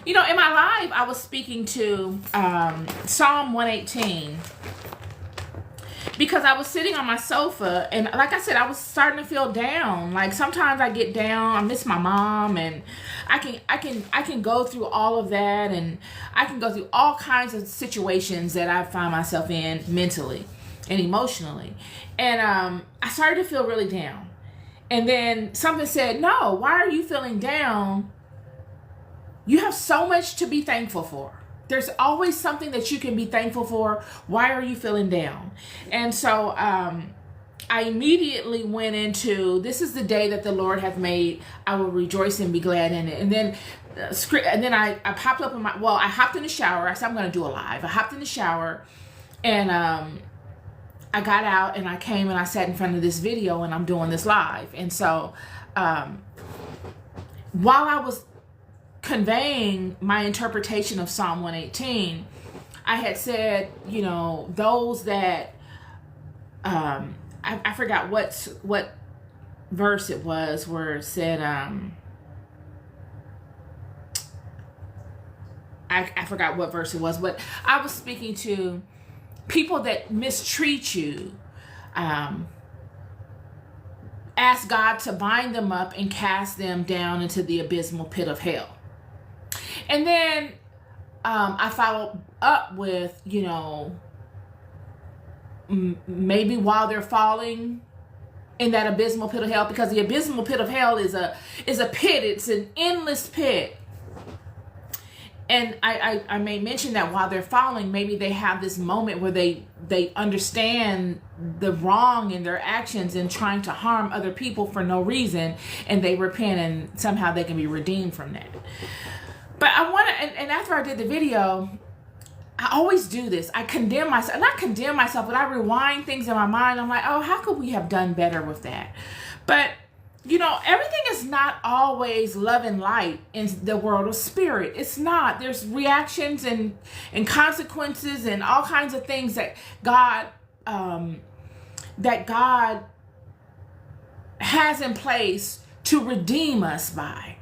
In my live, I was speaking to Psalm 118 because I was sitting on my sofa, and like I said, I was starting to feel down. Like sometimes I get down, I miss my mom, and I can go through all of that, and I can go through all kinds of situations that I find myself in mentally and emotionally. And I started to feel really down. And then something said, "No, why are you feeling down? You have so much to be thankful for. There's always something that you can be thankful for. Why are you feeling down?" And so I immediately went into, this is the day that the Lord hath made. I will rejoice and be glad in it. And then I popped up I hopped in the shower. I said, I'm going to do a live. I hopped in the shower, and I got out, and I came and I sat in front of this video, and I'm doing this live. And so while I was conveying my interpretation of Psalm 118, I had said, those that I forgot what verse it was where it said I forgot what verse it was, but I was speaking to people that mistreat you. Ask God to bind them up and cast them down into the abysmal pit of hell. And then I followed up with, maybe while they're falling in that abysmal pit of hell, because the abysmal pit of hell is a pit. It's an endless pit. And I may mention that while they're falling, maybe they have this moment where they understand the wrong in their actions and trying to harm other people for no reason, and they repent, and somehow they can be redeemed from that. But I want to, and after I did the video, I always do this. I condemn myself, not condemn myself, but I rewind things in my mind. I'm like, oh, how could we have done better with that? But, everything is not always love and light in the world of spirit. It's not. There's reactions and consequences and all kinds of things that God has in place to redeem us by.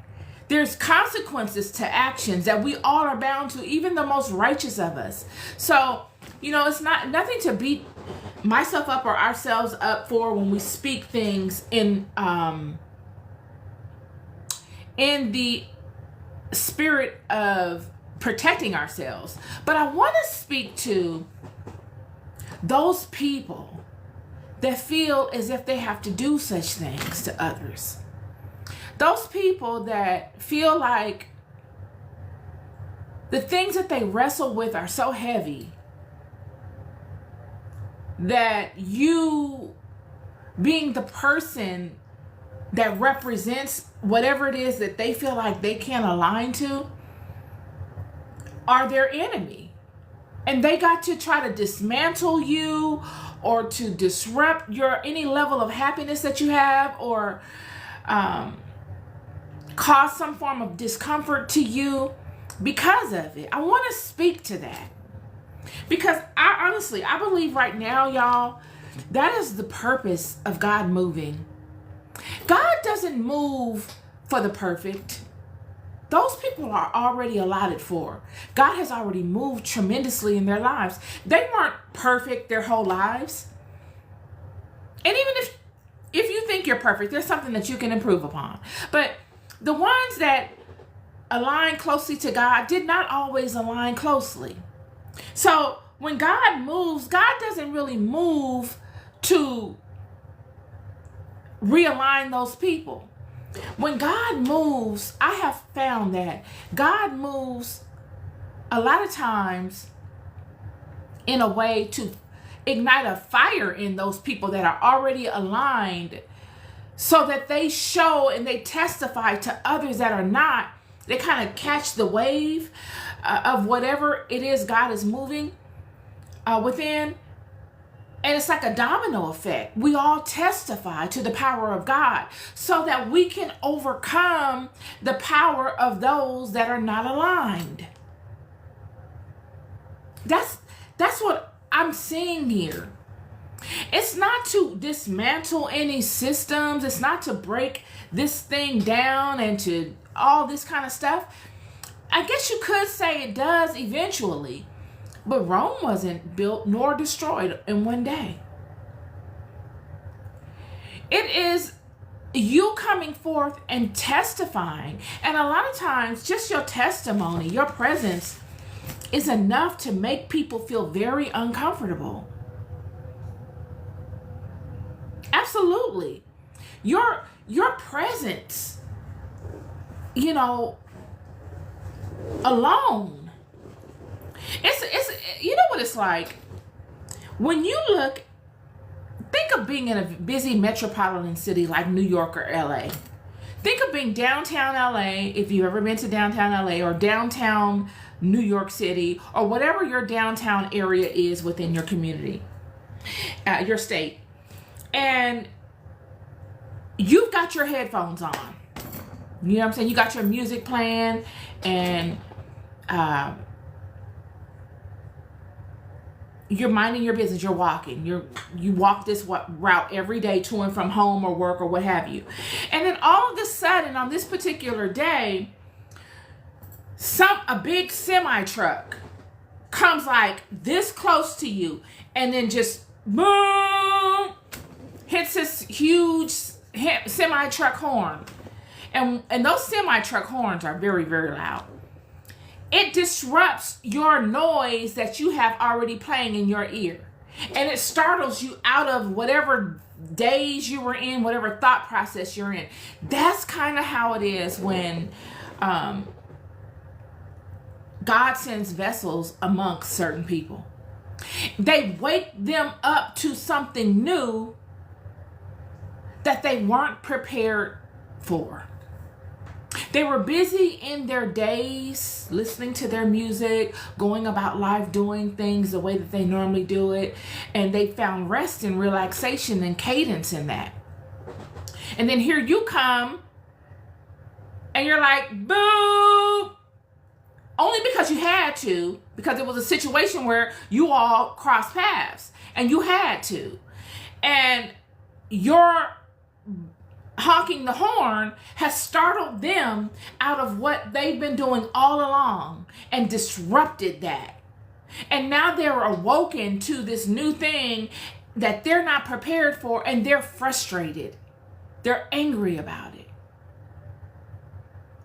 There's consequences to actions that we all are bound to, even the most righteous of us. So, it's nothing to beat myself up or ourselves up for when we speak things in the spirit of protecting ourselves. But I want to speak to those people that feel as if they have to do such things to others. Those people that feel like the things that they wrestle with are so heavy that you, being the person that represents whatever it is that they feel like they can't align to, are their enemy. And they got to try to dismantle you or to disrupt any level of happiness that you have, or cause some form of discomfort to you because of it. I want to speak to that, because I believe right now, y'all, that is the purpose of God moving. God doesn't move for the perfect. Those people are already allotted for. God has already moved tremendously in their lives. They weren't perfect their whole lives. And even if you think you're perfect, there's something that you can improve upon. But the ones that align closely to God did not always align closely. So when God moves, God doesn't really move to realign those people. When God moves, I have found that God moves a lot of times in a way to ignite a fire in those people that are already aligned, so that they show and they testify to others that are not. They kind of catch the wave of whatever it is God is moving within. And it's like a domino effect. We all testify to the power of God so that we can overcome the power of those that are not aligned. That's what I'm seeing here. It's not to dismantle any systems. It's not to break this thing down and to all this kind of stuff. I guess you could say it does eventually, but Rome wasn't built nor destroyed in one day. It is you coming forth and testifying. And a lot of times, just your testimony, your presence is enough to make people feel very uncomfortable. Absolutely. Your presence, alone. It's you know what it's like when you look. Think of being in a busy metropolitan city like New York or LA. Think of being downtown LA, if you've ever been to downtown LA, or downtown New York City, or whatever your downtown area is within your community, your state. And you've got your headphones on. You know what I'm saying? You got your music playing, and you're minding your business. You're walking. You walk this route every day to and from home or work or what have you. And then all of a sudden, on this particular day, a big semi truck comes like this close to you, and then just boom, hits this huge semi truck horn. And those semi truck horns are very, very loud. It disrupts your noise that you have already playing in your ear. And it startles you out of whatever daze you were in, whatever thought process you're in. That's kind of how it is when God sends vessels amongst certain people. They wake them up to something new that they weren't prepared for. They were busy in their days, listening to their music, going about life, doing things the way that they normally do it. And they found rest and relaxation and cadence in that. And then here you come and you're like, boo! Only because you had to, because it was a situation where you all crossed paths and you had to. And your honking the horn has startled them out of what they've been doing all along and disrupted that. And now they're awoken to this new thing that they're not prepared for, and they're frustrated. They're angry about it.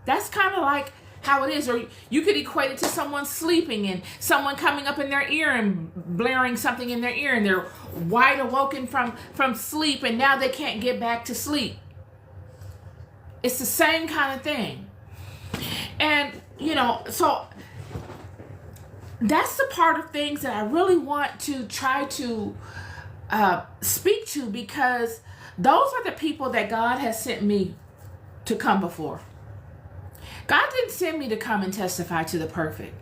That's kind of like how it is. Or you could equate it to someone sleeping and someone coming up in their ear and blaring something in their ear, and they're wide awoken from sleep, and now they can't get back to sleep. It's the same kind of thing. And, so that's the part of things that I really want to try to speak to, because those are the people that God has sent me to come before. God didn't send me to come and testify to the perfect.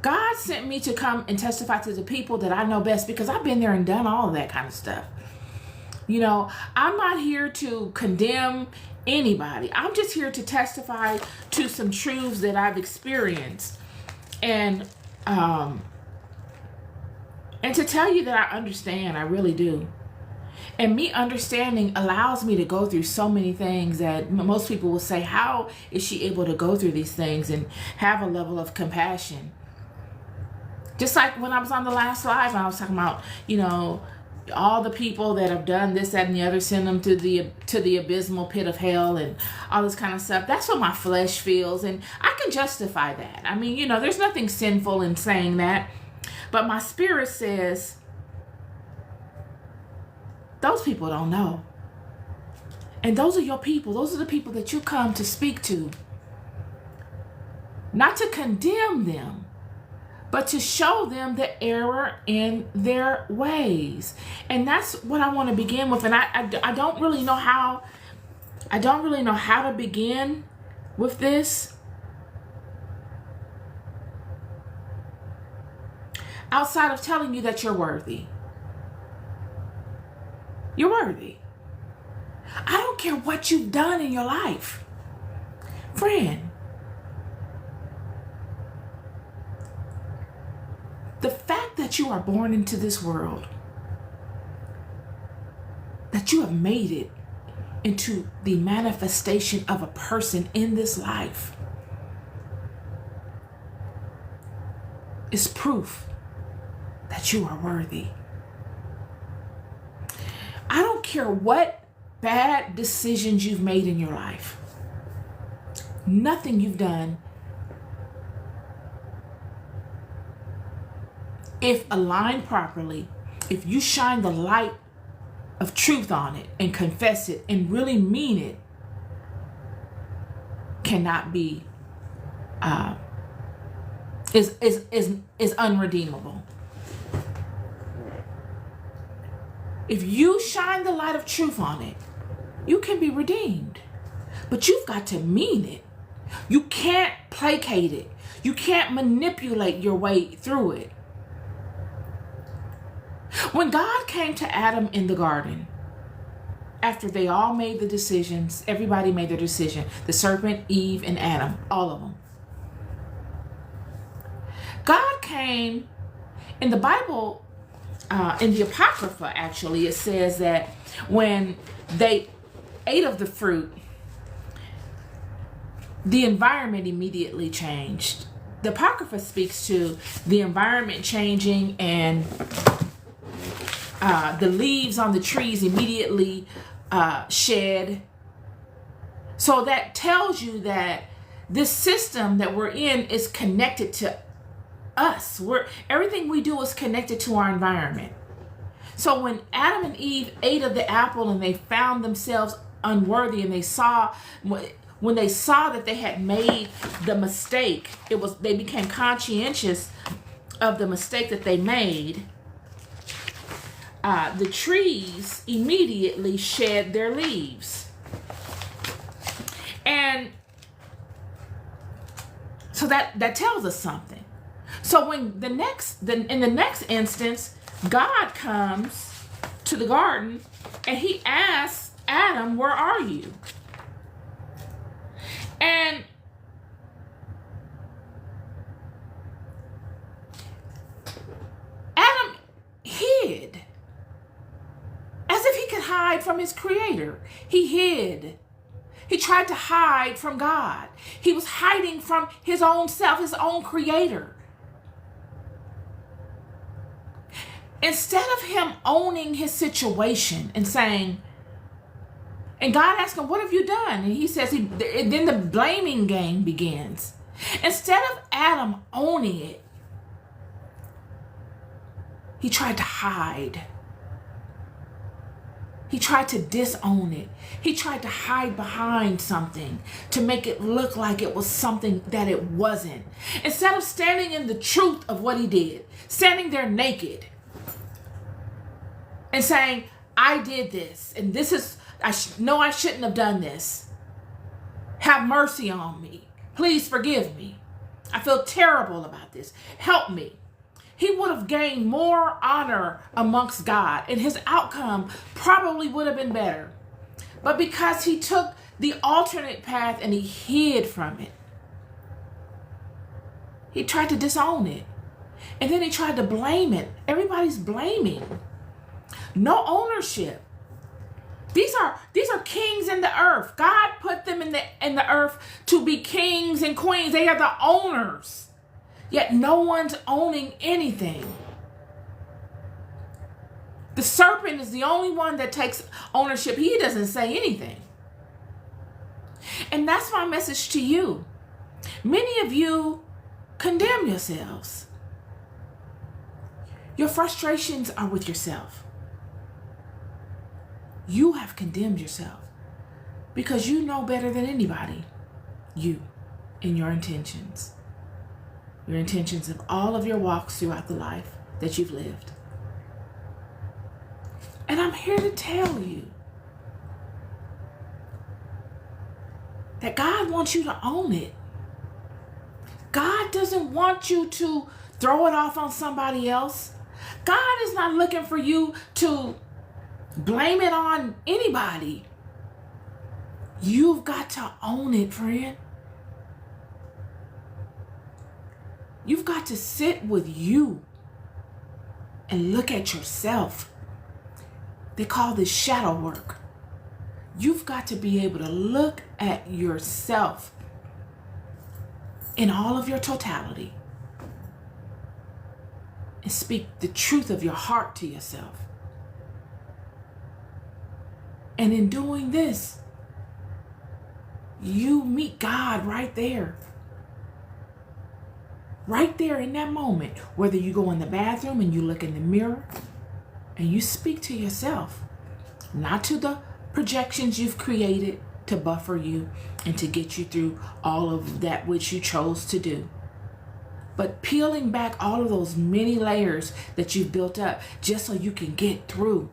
God sent me to come and testify to the people that I know best, because I've been there and done all of that kind of stuff. I'm not here to condemn anybody. I'm just here to testify to some truths that I've experienced, and to tell you that I understand. I really do. And me understanding allows me to go through so many things that most people will say, how is she able to go through these things and have a level of compassion? Just like when I was on the last live, I was talking about, all the people that have done this, that, and the other, send them to the abysmal pit of hell and all this kind of stuff. That's what my flesh feels, and I can justify that. I mean, there's nothing sinful in saying that, but my spirit says, those people don't know. And those are your people. Those are the people that you come to speak to. Not to condemn them, but to show them the error in their ways. And that's what I want to begin with. And I don't really know how to begin with this. Outside of telling you that you're worthy. You're worthy. I don't care what you've done in your life. Friend, the fact that you are born into this world, that you have made it into the manifestation of a person in this life, is proof that you are worthy. I don't care what bad decisions you've made in your life. Nothing you've done, if aligned properly, if you shine the light of truth on it and confess it and really mean it, cannot be is unredeemable. If you shine the light of truth on it, you can be redeemed. But you've got to mean it. You can't placate it. You can't manipulate your way through it. When God came to Adam in the garden, after they all made the decisions, everybody made their decision, the serpent, Eve, and Adam, all of them. God came, in the Bible, in the Apocrypha, actually, it says that when they ate of the fruit, the environment immediately changed. The Apocrypha speaks to the environment changing, and the leaves on the trees immediately shed. So that tells you that this system that we're in is connected to us. Everything we do is connected to our environment. So when Adam and Eve ate of the apple and they found themselves unworthy, and when they saw that they had made the mistake, they became conscientious of the mistake that they made. The trees immediately shed their leaves. And so that tells us something. So when in the next instance, God comes to the garden and he asks Adam, "Where are you?" And Adam hid, as if he could hide from his creator. He hid. He tried to hide from God. He was hiding from his own self, his own creator. Instead of him owning his situation and saying, and God asked him, "What have you done?" And he says, then the blaming game begins. Instead of Adam owning it, he tried to hide. He tried to disown it. He tried to hide behind something to make it look like it was something that it wasn't. Instead of standing in the truth of what he did, standing there naked and saying, "I did this, and this is, I know I shouldn't have done this. Have mercy on me. Please forgive me. I feel terrible about this. Help me." He would have gained more honor amongst God, and his outcome probably would have been better. But because he took the alternate path and he hid from it, he tried to disown it. And then he tried to blame it. Everybody's blaming. No ownership. These are kings in the earth. God put them in the earth to be kings and queens. They are the owners. Yet no one's owning anything. The serpent is the only one that takes ownership. He doesn't say anything. And that's my message to you. Many of you condemn yourselves. Your frustrations are with yourself. You have condemned yourself because you know better than anybody. You and your intentions. Your intentions of all of your walks throughout the life that you've lived. And I'm here to tell you that God wants you to own it. God doesn't want you to throw it off on somebody else. God is not looking for you to blame it on anybody. You've got to own it, friend. You've got to sit with you and look at yourself. They call this shadow work. You've got to be able to look at yourself in all of your totality and speak the truth of your heart to yourself. And in doing this, you meet God right there. Right there in that moment, whether you go in the bathroom and you look in the mirror and you speak to yourself, not to the projections you've created to buffer you and to get you through all of that which you chose to do, but peeling back all of those many layers that you've built up just so you can get through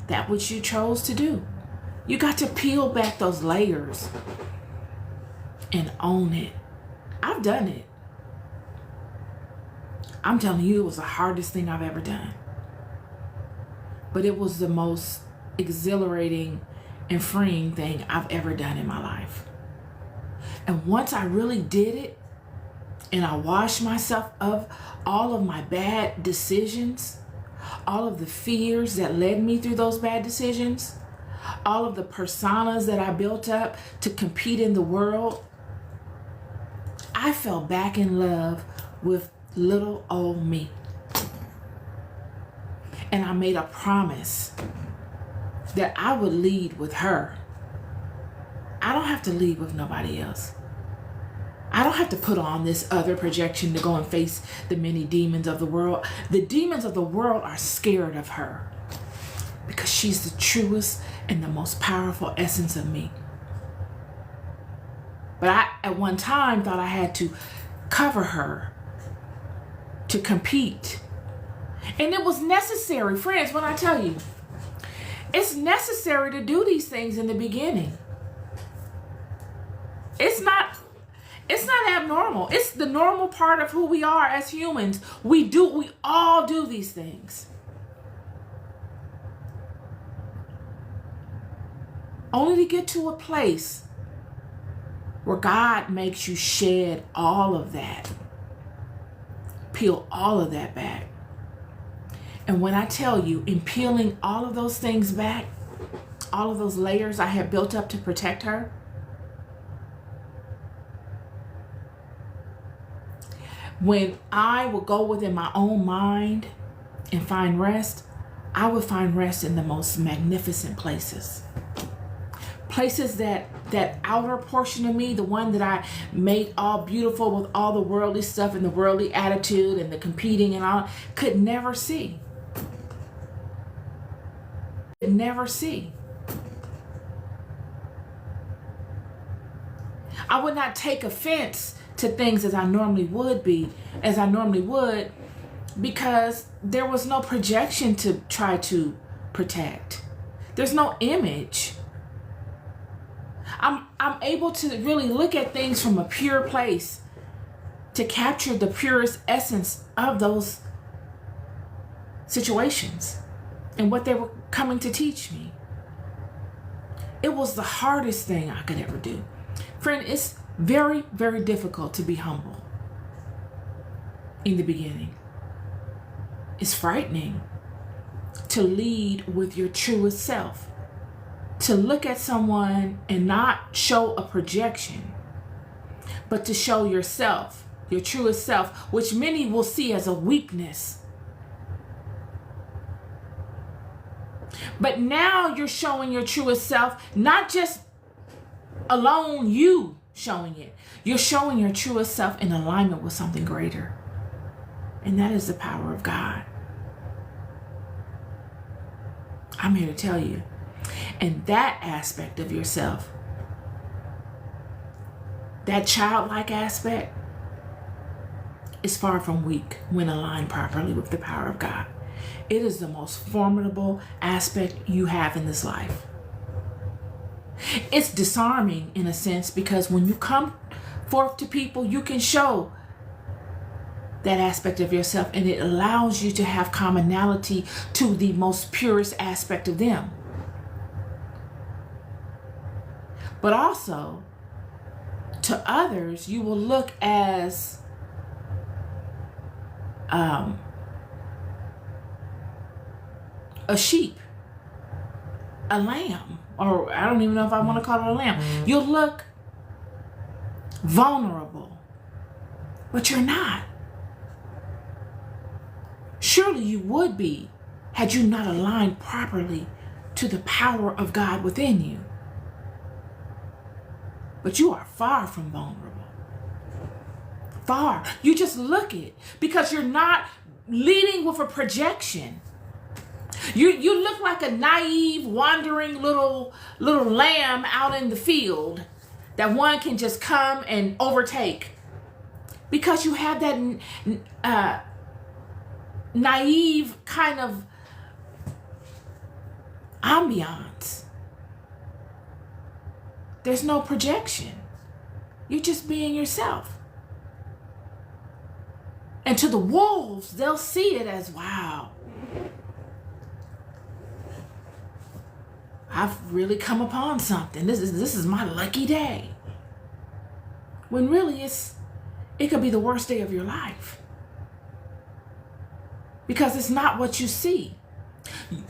that which you chose to do. You got to peel back those layers and own it. I've done it. I'm telling you, it was the hardest thing I've ever done. But it was the most exhilarating and freeing thing I've ever done in my life. And once I really did it, and I washed myself of all of my bad decisions, all of the fears that led me through those bad decisions, all of the personas that I built up to compete in the world, I fell back in love with little old me. And I made a promise that I would lead with her. I don't have to lead with nobody else. I don't have to put on this other projection to go and face the many demons of the world. The demons of the world are scared of her because she's the truest and the most powerful essence of me. But I, at one time, thought I had to cover her to compete. And it was necessary, friends, when I tell you, it's necessary to do these things in the beginning. It's not abnormal. It's the normal part of who we are as humans. We all do these things. Only to get to a place where God makes you shed all of that. Peel all of that back. And when I tell you, in peeling all of those things back, all of those layers I had built up to protect her, when I would go within my own mind and find rest, I would find rest in the most magnificent places. Places that outer portion of me, the one that I made all beautiful with all the worldly stuff and the worldly attitude and the competing and all, could never see. Could never see. I would not take offense to things as I normally would, because there was no projection to try to protect. There's no image. I'm able to really look at things from a pure place to capture the purest essence of those situations and what they were coming to teach me. It was the hardest thing I could ever do. Friend, it's very, very difficult to be humble in the beginning. It's frightening to lead with your truest self. To look at someone and not show a projection, but to show yourself, your truest self, which many will see as a weakness. But now you're showing your truest self, not just alone you showing it. You're showing your truest self in alignment with something greater. And that is the power of God. I'm here to tell you. And that aspect of yourself, that childlike aspect, is far from weak when aligned properly with the power of God. It is the most formidable aspect you have in this life. It's disarming in a sense, because when you come forth to people, you can show that aspect of yourself, and it allows you to have commonality to the most purest aspect of them. But also, to others, you will look as a sheep, a lamb, or I don't even know if I want to call it a lamb. You'll look vulnerable, but you're not. Surely you would be had you not aligned properly to the power of God within you. But you are far from vulnerable. Far. You just look it because you're not leading with a projection. You look like a naive, wandering little lamb out in the field that one can just come and overtake because you have that naive kind of ambiance. There's no projection. You're just being yourself. And to the wolves, they'll see it as, wow, I've really come upon something. This is my lucky day. When really it could be the worst day of your life. Because it's not what you see.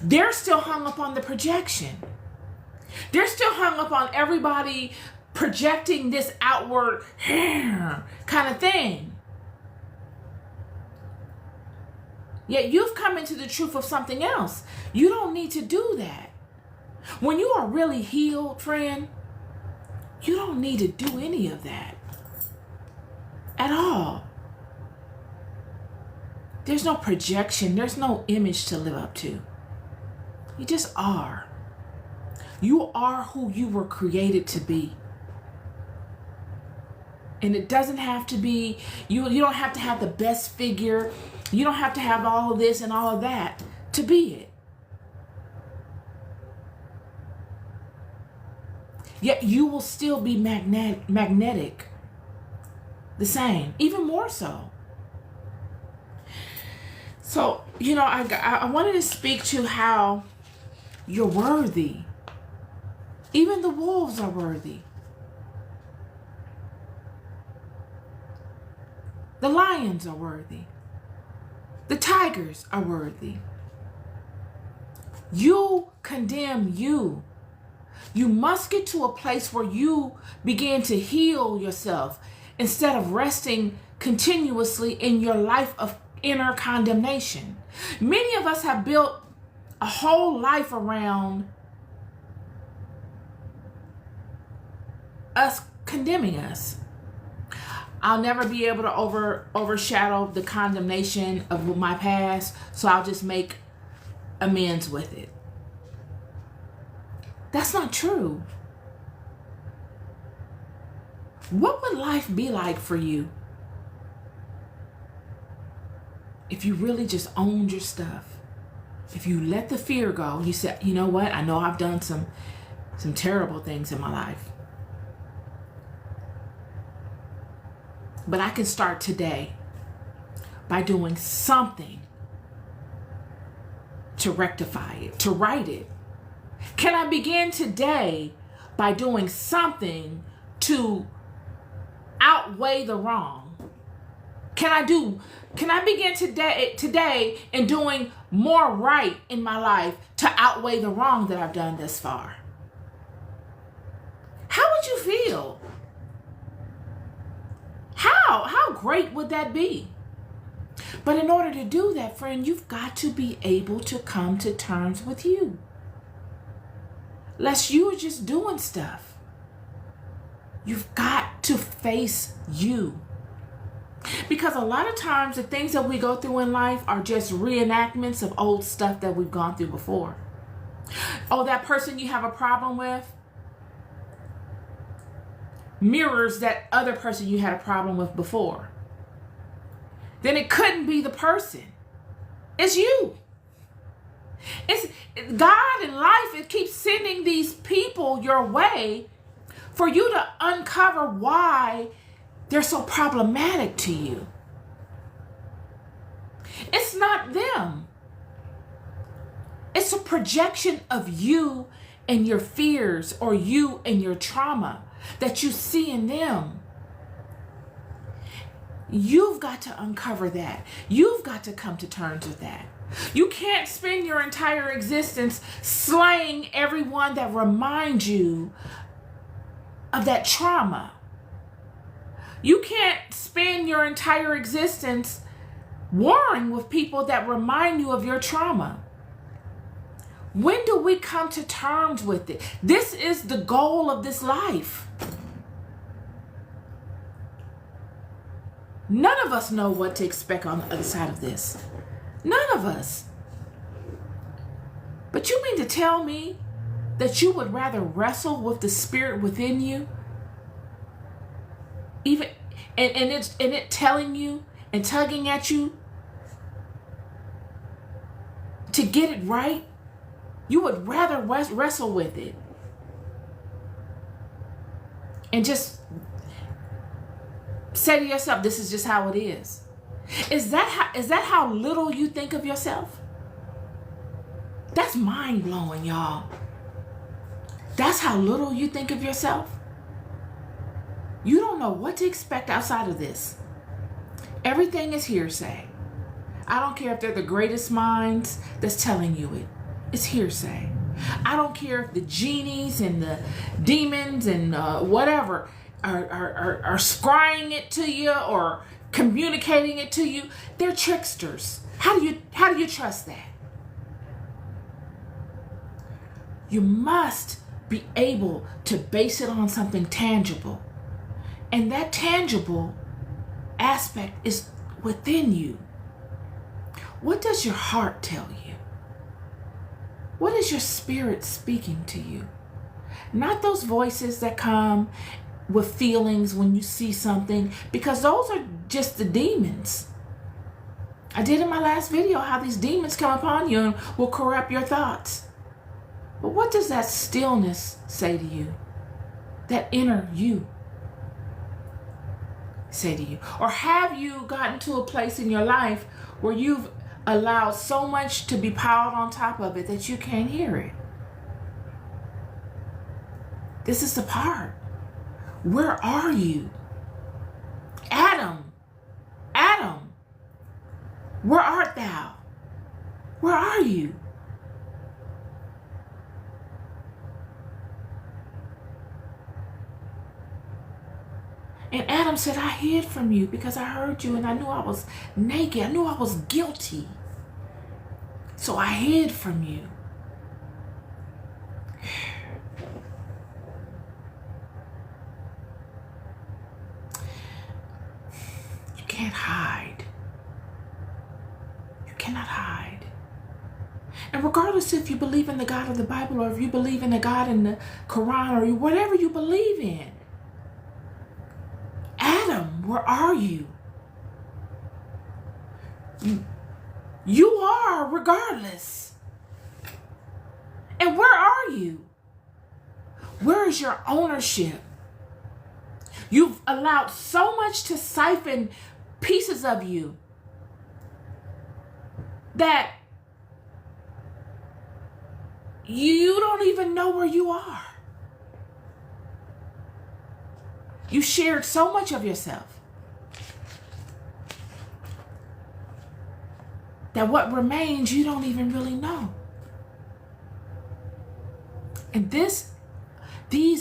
They're still hung up on the projection. They're still hung up on everybody projecting this outward kind of thing. Yet you've come into the truth of something else. You don't need to do that. When you are really healed, friend, you don't need to do any of that at all. There's no projection. There's no image to live up to. You just are. You are who you were created to be. And it doesn't have to be, you don't have to have the best figure. You don't have to have all of this and all of that to be it. Yet you will still be magnetic. The same, even more so. So, I wanted to speak to how you're worthy. Even the wolves are worthy. The lions are worthy. The tigers are worthy. You condemn you. You must get to a place where you begin to heal yourself instead of resting continuously in your life of inner condemnation. Many of us have built a whole life around us condemning us. I'll never be able to overshadow the condemnation of my past, so I'll just make amends with it. That's not true. What would life be like for you if you really just owned your stuff? If you let the fear go, you said, you know what? I know I've done some terrible things in my life. But I can start today by doing something to rectify it, to right it. Can I begin today by doing something to outweigh the wrong? Can I begin today in doing more right in my life to outweigh the wrong that I've done thus far? How would you feel? How great would that be? But in order to do that, friend, you've got to be able to come to terms with you. Lest you are just doing stuff. You've got to face you. Because a lot of times the things that we go through in life are just reenactments of old stuff that we've gone through before. Oh, that person you have a problem with mirrors that other person you had a problem with before. Then it couldn't be the person. It's you. It's God in life. It keeps sending these people your way for you to uncover why they're so problematic to you. It's not them. It's a projection of you and your fears or you and your trauma that you see in them. You've got to uncover that. You've got to come to terms with that. You can't spend your entire existence slaying everyone that reminds you of that trauma. You can't spend your entire existence warring with people that remind you of your trauma. When do we come to terms with it? This is the goal of this life. None of us know what to expect on the other side of this. None of us. But you mean to tell me that you would rather wrestle with the spirit within you, even and it telling you and tugging at you to get it right? You would rather wrestle with it and just say to yourself, this is just how it is. Is that how little you think of yourself? That's mind-blowing, y'all. That's how little you think of yourself. You don't know what to expect outside of this. Everything is hearsay. I don't care if they're the greatest minds that's telling you it. It's hearsay. I don't care if the genies and the demons and whatever are scrying it to you or communicating it to you. They're tricksters. How do you trust that? You must be able to base it on something tangible. And that tangible aspect is within you. What does your heart tell you? What is your spirit speaking to you? Not those voices that come with feelings when you see something, because those are just the demons. I did in my last video how these demons come upon you and will corrupt your thoughts. But what does that stillness say to you? That inner you say to you? Or have you gotten to a place in your life where you've allowed so much to be piled on top of it that you can't hear it? This is the part. Where are you? Adam, where art thou? Where are you? And Adam said, I hid from you because I heard you and I knew I was naked. I knew I was guilty. So I hid from you. You can't hide. You cannot hide. And regardless if you believe in the God of the Bible or if you believe in the God in the Quran or whatever you believe in, Adam, where are you? You are regardless. And where are you? Where is your ownership? You've allowed so much to siphon pieces of you that you don't even know where you are. You shared so much of yourself that what remains you don't even really know. And these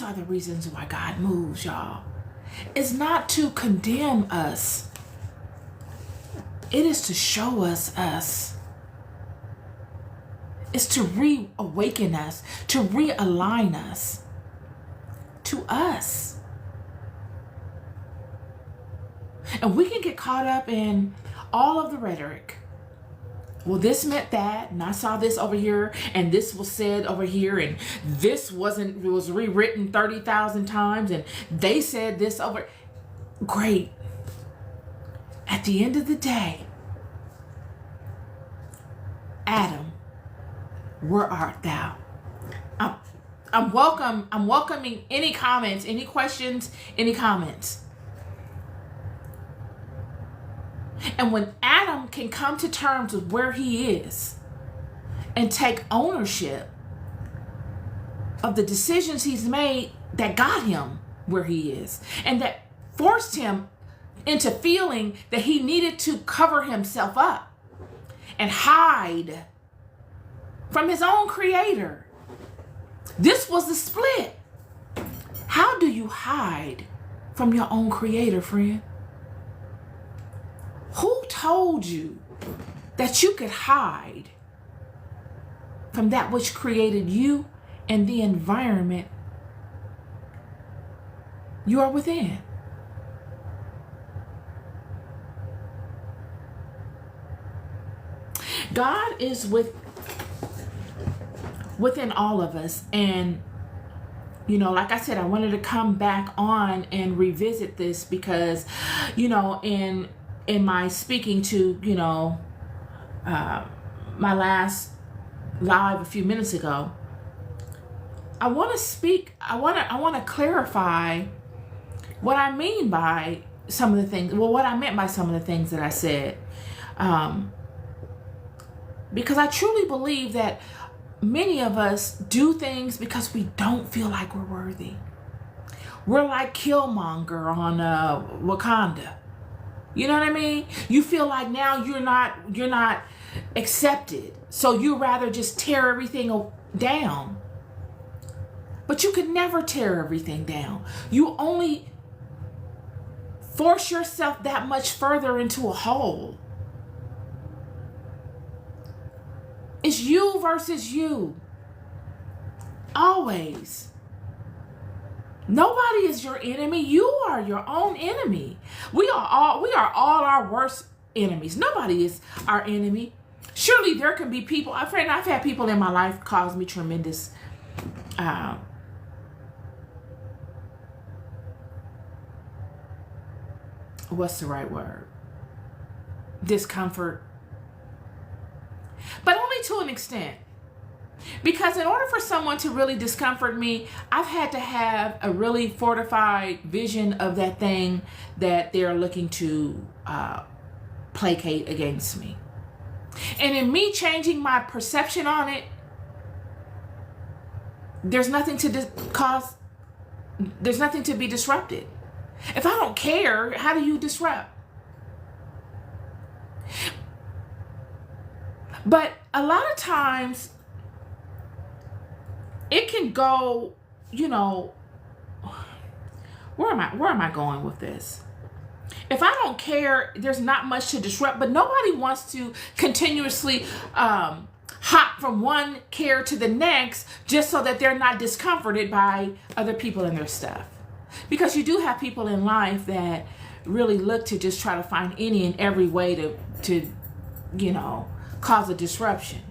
are the reasons why God moves, y'all. It's not to condemn us. It is to show us. It's to reawaken us, to realign us to us. And we can get caught up in all of the rhetoric. Well, this meant that, and I saw this over here, and this was said over here, and this was rewritten 30,000 times, and they said this over. Great. At the end of the day, Adam, where art thou? I'm welcoming any comments, any questions, any comments. And when Adam can come to terms with where he is and take ownership of the decisions he's made that got him where he is and that forced him into feeling that he needed to cover himself up and hide from his own creator. This was the split. How do you hide from your own creator, friend? Who told you that you could hide from that which created you and the environment you are within? God is within all of us. And, like I said, I wanted to come back on and revisit this because, in my speaking to, my last live a few minutes ago, I want to clarify what I mean by some of the things, what I meant by some of the things that I said. Because I truly believe that many of us do things because we don't feel like we're worthy. We're like Killmonger on Wakanda. You know what I mean? You feel like now you're not accepted. So you rather just tear everything down. But you could never tear everything down. You only force yourself that much further into a hole. It's you versus you. Always. Nobody is your enemy. You are your own enemy. We are all our worst enemies. Nobody is our enemy. Surely there can be people, I've had people in my life cause me tremendous what's the right word? Discomfort. But only to an extent. Because in order for someone to really discomfort me, I've had to have a really fortified vision of that thing that they're looking to placate against me. And in me changing my perception on it, there's nothing to be disrupted. If I don't care, how do you disrupt? But a lot of times it can go, where am I going with this? If I don't care, there's not much to disrupt, but nobody wants to continuously hop from one care to the next just so that they're not discomforted by other people and their stuff. Because you do have people in life that really look to just try to find any and every way to cause a disruption.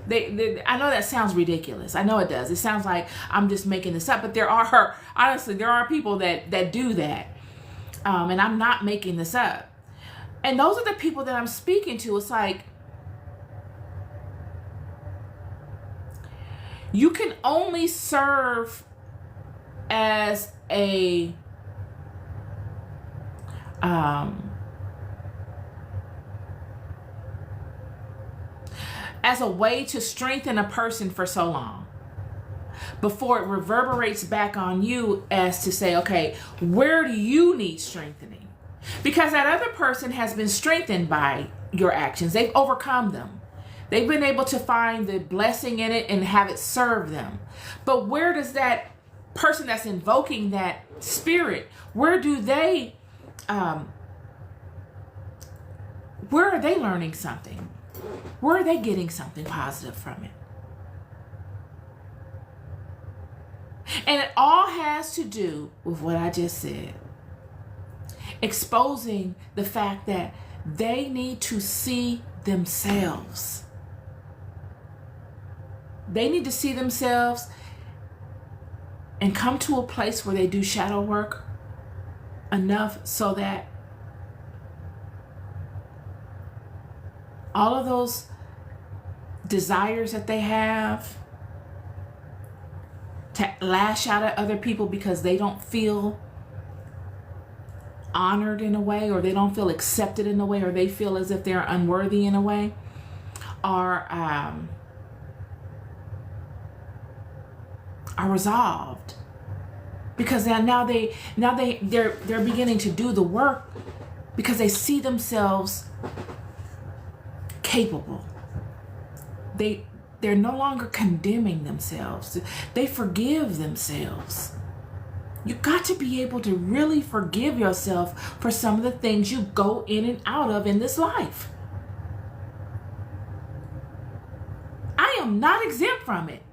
I know that sounds ridiculous. I know it does. It sounds like I'm just making this up, but there are people that do that. And I'm not making this up. And those are the people that I'm speaking to. It's like, you can only serve as a way to strengthen a person for so long before it reverberates back on you as to say, okay, where do you need strengthening? Because that other person has been strengthened by your actions. They've overcome them. They've been able to find the blessing in it and have it serve them. But where does that person that's invoking that spirit, where are they learning something? Where are they getting something positive from it? And it all has to do with what I just said. Exposing the fact that they need to see themselves. They need to see themselves and come to a place where they do shadow work enough so that all of those desires that they have to lash out at other people because they don't feel honored in a way, or they don't feel accepted in a way, or they feel as if they're unworthy in a way, are resolved. Because now they're beginning to do the work because they see themselves capable. They're no longer condemning themselves. They forgive themselves. You got to be able to really forgive yourself for some of the things you go in and out of in this life. I am not exempt from it.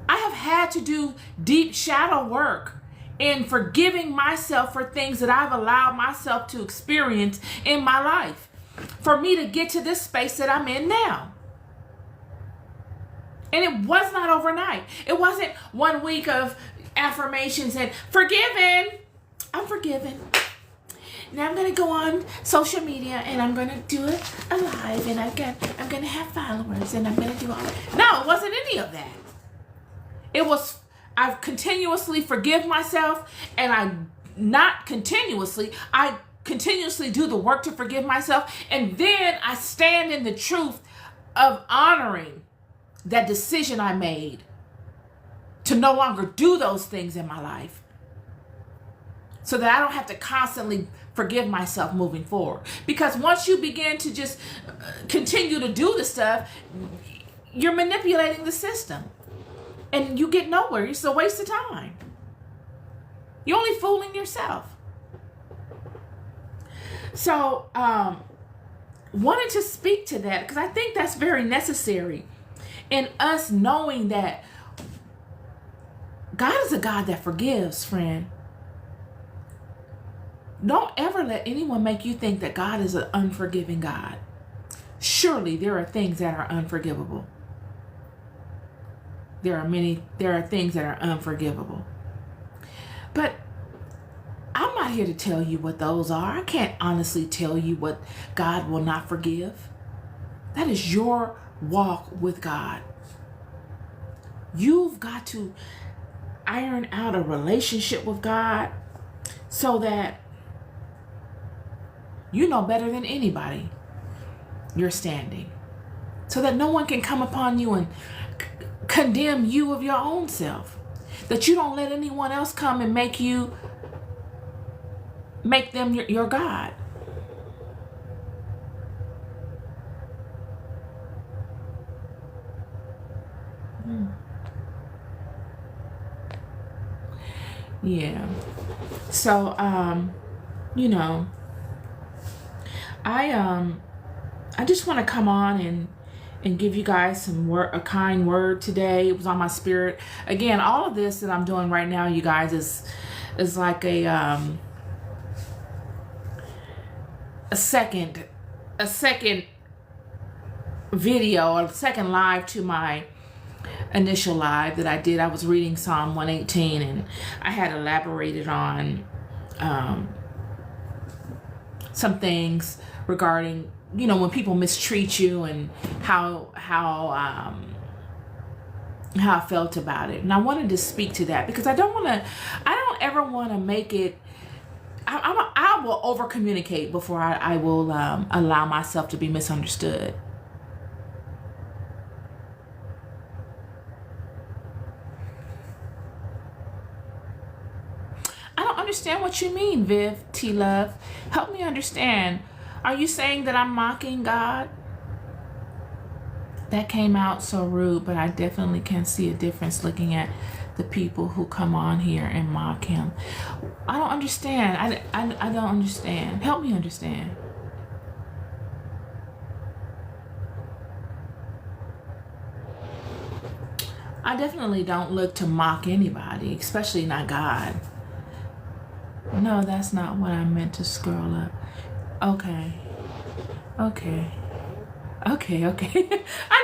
I have had to do deep shadow work in forgiving myself for things that I've allowed myself to experience in my life for me to get to this space that I'm in now. And it was not overnight. It wasn't 1 week of affirmations and forgiven. I'm forgiven. Now I'm going to go on social media and I'm going to do it live and I'm going to have followers and I'm going to do all that. No, it wasn't any of that. It was, I continuously forgive myself, and I continuously do the work to forgive myself, and then I stand in the truth of honoring that decision I made to no longer do those things in my life, so that I don't have to constantly forgive myself moving forward. Because once you begin to just continue to do the stuff, you're manipulating the system. And you get nowhere. It's a waste of time. You're only fooling yourself. So, wanted to speak to that because I think that's very necessary in us knowing that God is a God that forgives, friend. Don't ever let anyone make you think that God is an unforgiving God. Surely there are things that are unforgivable. There are things that are unforgivable. But I'm not here to tell you what those are. I can't honestly tell you what God will not forgive. That is your walk with God. You've got to iron out a relationship with God so that you know better than anybody your standing. So that no one can come upon you and condemn you of your own self. That you don't let anyone else come and make them your God. Yeah. So I just want to come on and give you guys a kind word today. It was on my spirit. Again, all of this that I'm doing right now, you guys, is like a second video, or a second live to my initial live that I did. I was reading Psalm 118 and I had elaborated on some things regarding, when people mistreat you and how I felt about it. And I wanted to speak to that because I don't ever want to make it, I will over communicate before I will allow myself to be misunderstood. I don't understand what you mean, Viv T. Love. Help me understand. Are you saying that I'm mocking God? That came out so rude, but I definitely can see a difference looking at the people who come on here and mock him. I don't understand. I don't understand. Help me understand. I definitely don't look to mock anybody, especially not God. No, that's not what I meant to scroll up. Okay. I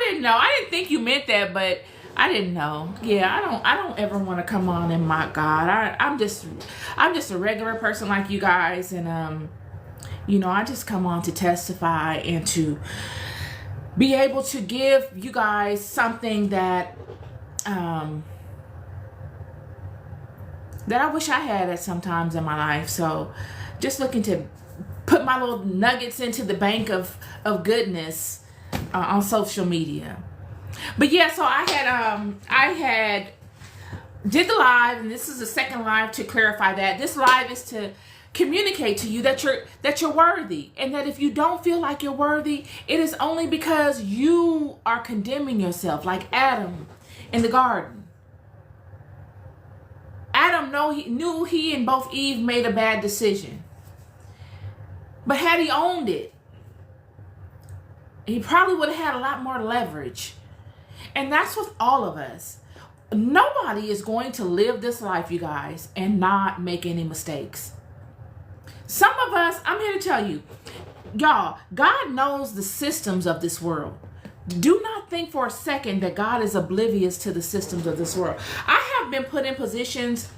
didn't know. I didn't think you meant that, but I didn't know. Yeah, I don't ever want to come on and mock God. I'm just a regular person like you guys, and I just come on to testify and to be able to give you guys something that I wish I had at some times in my life. So just looking to put my little nuggets into the bank of goodness on social media. But yeah, so I had did the live, and this is the second live to clarify that. This live is to communicate to you that you're worthy, and that if you don't feel like you're worthy, it is only because you are condemning yourself, like Adam in the garden. Adam Adam knew he and both Eve made a bad decision. But had he owned it, he probably would have had a lot more leverage. And that's with all of us. Nobody is going to live this life, you guys, and not make any mistakes. Some of us, I'm here to tell you, y'all, God knows the systems of this world. Do not think for a second that God is oblivious to the systems of this world. I have been put in positions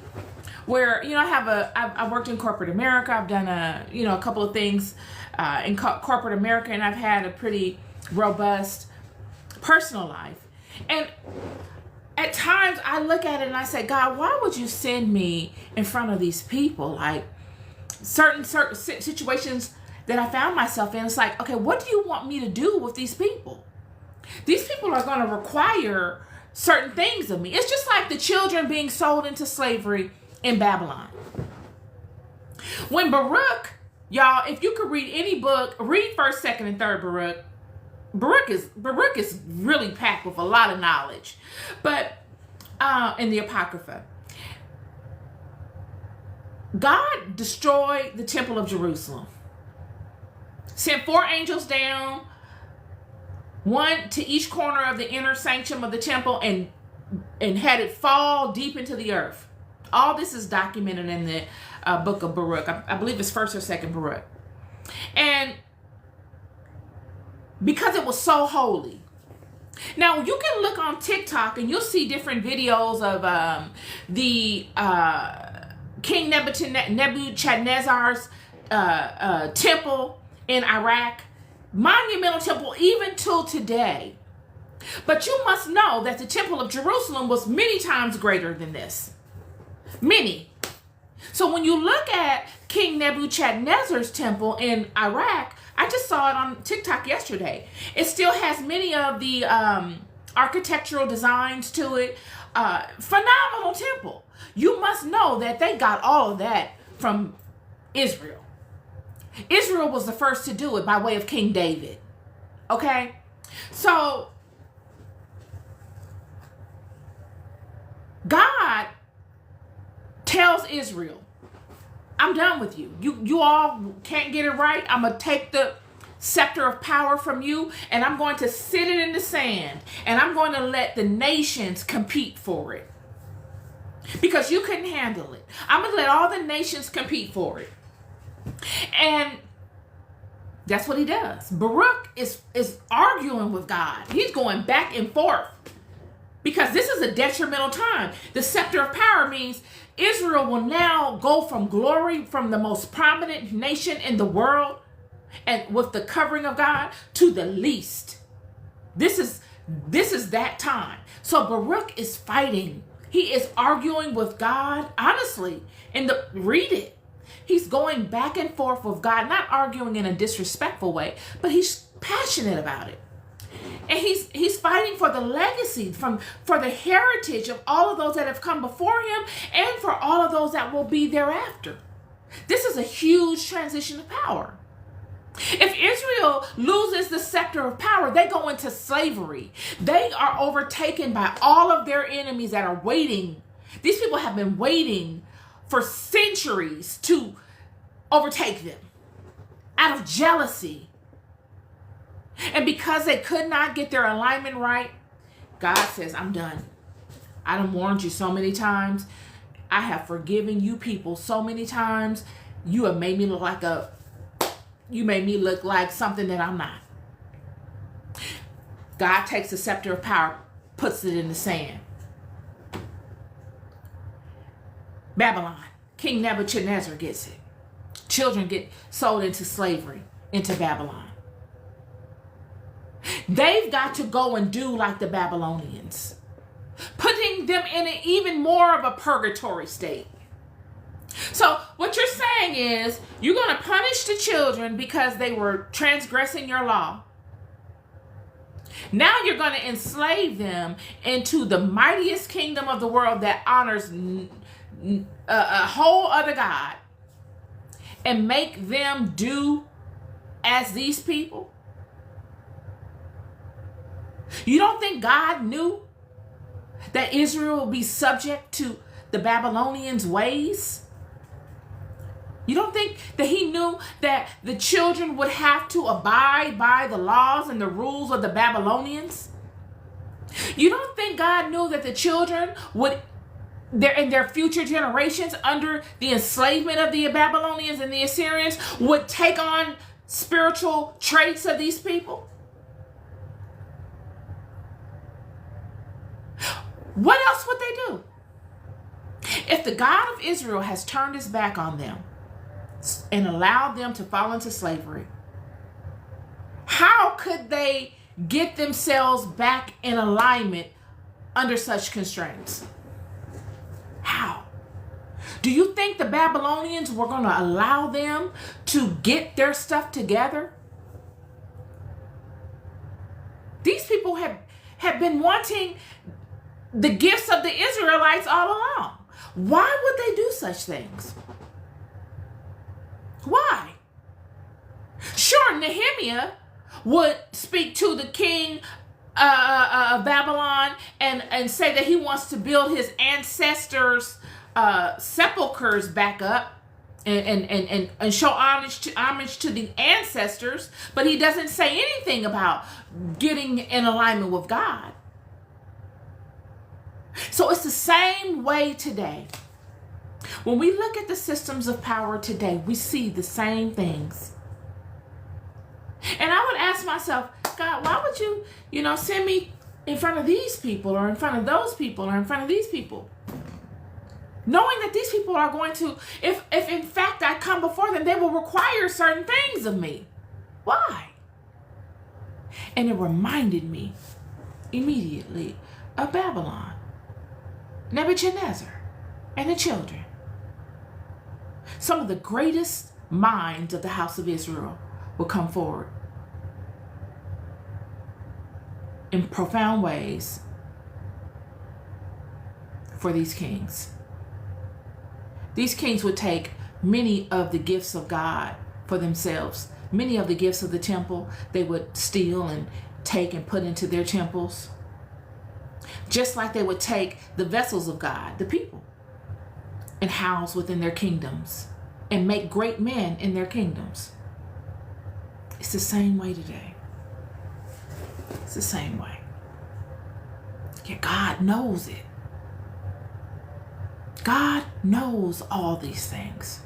where, I've worked in corporate America. I've done a couple of things in corporate America, and I've had a pretty robust personal life. And at times I look at it and I say, God, why would you send me in front of these people? Like certain situations that I found myself in, it's like, okay, what do you want me to do with these people? These people are going to require certain things of me. It's just like the children being sold into slavery in Babylon. When Baruch, y'all, if you could read any book, read 1st, 2nd, and 3rd Baruch. Baruch is really packed with a lot of knowledge. But in the Apocrypha, God destroyed the temple of Jerusalem. Sent 4 angels down, one to each corner of the inner sanctum of the temple, and had it fall deep into the earth. All this is documented in the book of Baruch. I believe it's 1st or 2nd Baruch. And because it was so holy. Now, you can look on TikTok and you'll see different videos of the King Nebuchadnezzar's temple in Iraq. Monumental temple even till today. But you must know that the temple of Jerusalem was many times greater than this. Many. So when you look at King Nebuchadnezzar's temple in Iraq, I just saw it on TikTok yesterday. It still has many of the architectural designs to it. Phenomenal temple. You must know that they got all of that from Israel. Israel was the first to do it by way of King David. Okay? So, God tells Israel, I'm done with you. You all can't get it right. I'm going to take the scepter of power from you, and I'm going to sit it in the sand, and I'm going to let the nations compete for it. Because you couldn't handle it. I'm going to let all the nations compete for it. And that's what he does. Baruch is arguing with God. He's going back and forth. Because this is a detrimental time. The scepter of power means Israel will now go from glory, from the most prominent nation in the world, and with the covering of God, to the least. This is that time. So Baruch is fighting. He is arguing with God, honestly. Read it. He's going back and forth with God, not arguing in a disrespectful way, but he's passionate about it. And he's fighting for the legacy, for the heritage of all of those that have come before him and for all of those that will be thereafter. This is a huge transition of power. If Israel loses the scepter of power, they go into slavery. They are overtaken by all of their enemies that are waiting. These people have been waiting for centuries to overtake them out of jealousy. And because they could not get their alignment right, God says, I'm done. I done warned you so many times. I have forgiven you people so many times. You have made me look like something that I'm not. God takes the scepter of power, puts it in the sand. Babylon, King Nebuchadnezzar gets it. Children get sold into slavery, into Babylon. They've got to go and do like the Babylonians, putting them in even more of a purgatory state. So what you're saying is you're going to punish the children because they were transgressing your law. Now you're going to enslave them into the mightiest kingdom of the world that honors a whole other God and make them do as these people. You don't think God knew that Israel will be subject to the Babylonians' ways? You don't think that he knew that the children would have to abide by the laws and the rules of the Babylonians? You don't think God knew that the children would, in their future generations, under the enslavement of the Babylonians and the Assyrians, would take on spiritual traits of these people? What else would they do? If the God of Israel has turned his back on them and allowed them to fall into slavery, how could they get themselves back in alignment under such constraints? How? Do you think the Babylonians were going to allow them to get their stuff together? These people have been wanting the gifts of the Israelites all along. Why would they do such things? Why? Sure, Nehemiah would speak to the king of Babylon and say that he wants to build his ancestors' sepulchers back up and show homage to the ancestors, but he doesn't say anything about getting in alignment with God. So it's the same way today. When we look at the systems of power today, we see the same things. And I would ask myself, God, why would you, send me in front of these people or in front of those people or in front of these people? Knowing that these people are going to, if in fact I come before them, they will require certain things of me. Why? And it reminded me immediately of Babylon, Nebuchadnezzar, and the children. Some of the greatest minds of the house of Israel will come forward in profound ways for these kings. These kings would take many of the gifts of God for themselves. Many of the gifts of the temple they would steal and take and put into their temples. Just like they would take the vessels of God, the people, and house within their kingdoms and make great men in their kingdoms. It's the same way today. It's the same way. Yeah, God knows it. God knows all these things.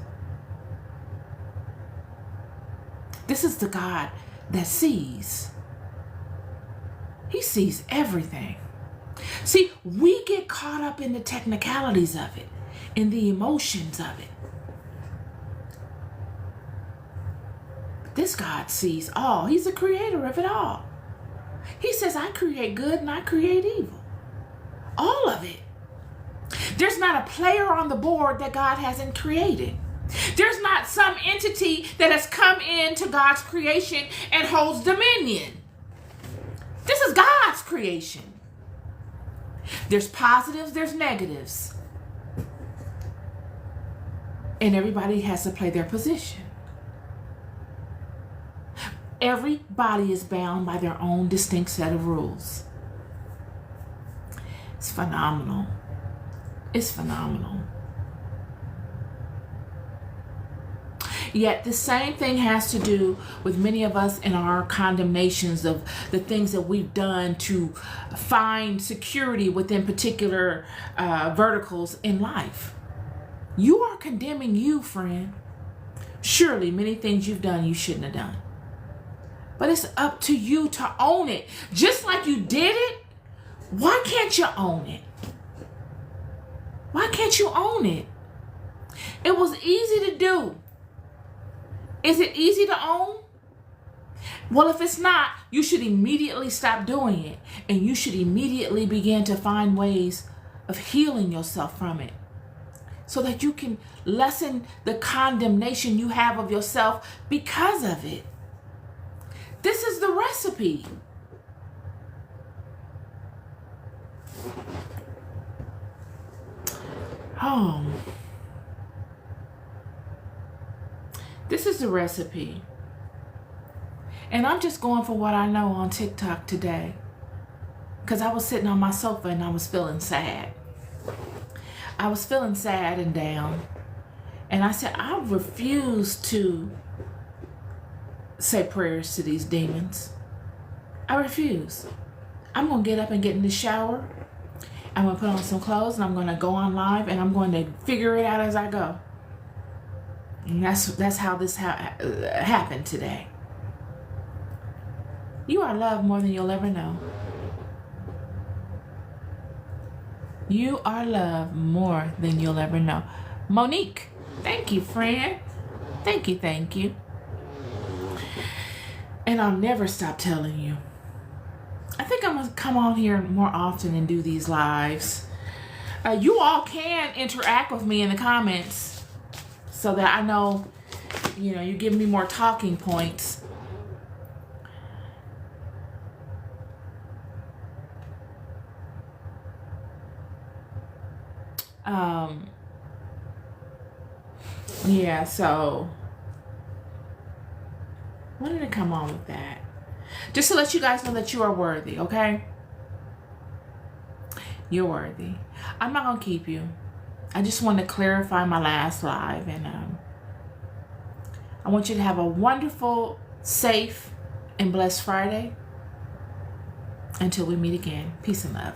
This is the God that sees. He sees everything. See, we get caught up in the technicalities of it, in the emotions of it. But this God sees all. He's the creator of it all. He says, I create good and I create evil. All of it. There's not a player on the board that God hasn't created. There's not some entity that has come into God's creation and holds dominion. This is God's creation. There's positives, there's negatives. And everybody has to play their position. Everybody is bound by their own distinct set of rules. It's phenomenal. It's phenomenal. Yet the same thing has to do with many of us in our condemnations of the things that we've done to find security within particular verticals in life. You are condemning you, friend. Surely many things you've done you shouldn't have done. But it's up to you to own it. Just like you did it, why can't you own it? Why can't you own it? It was easy to do. Is it easy to own? Well, if it's not, you should immediately stop doing it. And you should immediately begin to find ways of healing yourself from it, so that you can lessen the condemnation you have of yourself because of it. This is the recipe. Oh. This is the recipe. And I'm just going for what I know on TikTok today, because I was sitting on my sofa and I was feeling sad. I was feeling sad and down. And I said, I refuse to say prayers to these demons. I refuse. I'm going to get up and get in the shower. I'm going to put on some clothes and I'm going to go on live and I'm going to figure it out as I go. And that's how this happened today. You are loved more than you'll ever know. You are loved more than you'll ever know. Monique, thank you, friend. Thank you, thank you. And I'll never stop telling you. I think I'm going to come on here more often and do these lives. You all can interact with me in the comments so that I know, you give me more talking points. Yeah, so wanted to come on with that. Just to let you guys know that you are worthy, okay? You're worthy. I'm not going to keep you. I just want to clarify my last live. And I want you to have a wonderful, safe, and blessed Friday. Until we meet again. Peace and love.